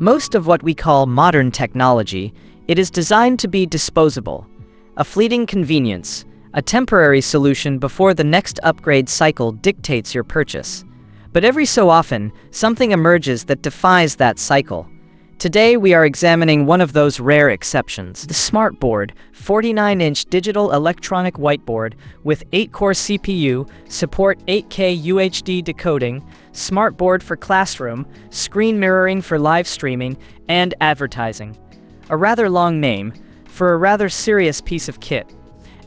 Most of what we call modern technology, it is designed to be disposable, a fleeting convenience, a temporary solution before the next upgrade cycle dictates your purchase. But every so often, something emerges that defies that cycle. Today we are examining one of those rare exceptions. The SmartBoard, 49-inch digital electronic whiteboard with 8-core CPU, support 8K UHD decoding, SmartBoard for classroom, screen mirroring for live streaming, and advertising. A rather long name for a rather serious piece of kit.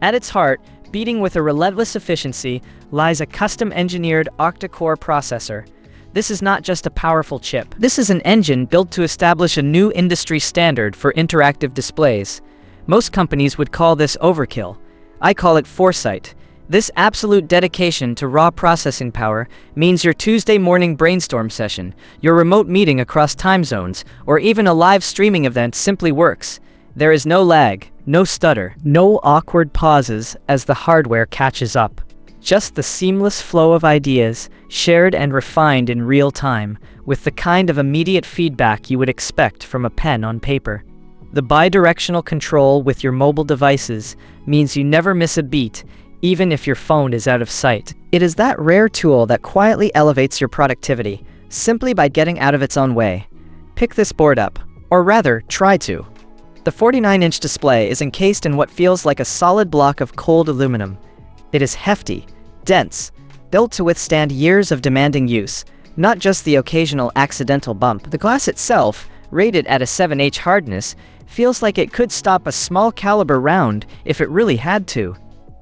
At its heart, beating with a relentless efficiency, lies a custom-engineered octa-core processor. This is not just a powerful chip. This is an engine built to establish a new industry standard for interactive displays. Most companies would call this overkill. I call it foresight. This absolute dedication to raw processing power means your Tuesday morning brainstorm session, your remote meeting across time zones, or even a live streaming event simply works. There is no lag, no stutter, no awkward pauses as the hardware catches up. Just the seamless flow of ideas, shared and refined in real time, with the kind of immediate feedback you would expect from a pen on paper. The bidirectional control with your mobile devices means you never miss a beat, even if your phone is out of sight. It is that rare tool that quietly elevates your productivity, simply by getting out of its own way. Pick this board up, or rather, try to. The 49-inch display is encased in what feels like a solid block of cold aluminum. It is hefty, dense, built to withstand years of demanding use, not just the occasional accidental bump. The glass itself, rated at a 7H hardness, feels like it could stop a small caliber round if it really had to.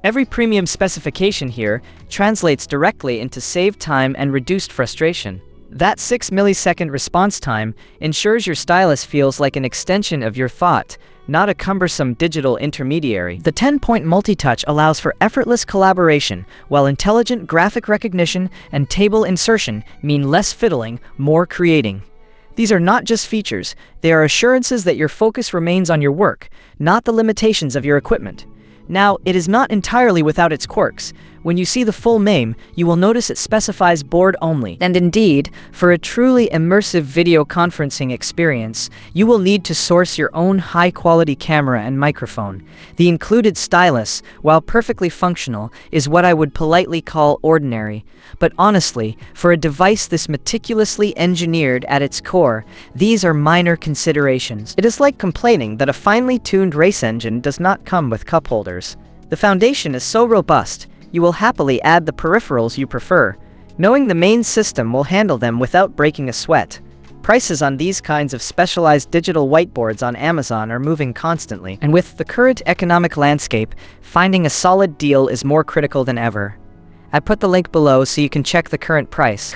Every premium specification here translates directly into saved time and reduced frustration. That 6-millisecond response time ensures your stylus feels like an extension of your thought, not a cumbersome digital intermediary. The 10-point multi-touch allows for effortless collaboration, while intelligent graphic recognition and table insertion mean less fiddling, more creating. These are not just features, they are assurances that your focus remains on your work, not the limitations of your equipment. Now, it is not entirely without its quirks. When you see the full name, you will notice it specifies board only. And indeed, for a truly immersive video conferencing experience, you will need to source your own high-quality camera and microphone. The included stylus, while perfectly functional, is what I would politely call ordinary. But honestly, for a device this meticulously engineered at its core, these are minor considerations. It is like complaining that a finely tuned race engine does not come with cup holders. The foundation is so robust, you will happily add the peripherals you prefer, knowing the main system will handle them without breaking a sweat. Prices on these kinds of specialized digital whiteboards on Amazon are moving constantly, and with the current economic landscape, finding a solid deal is more critical than ever. I put the link below so you can check the current price.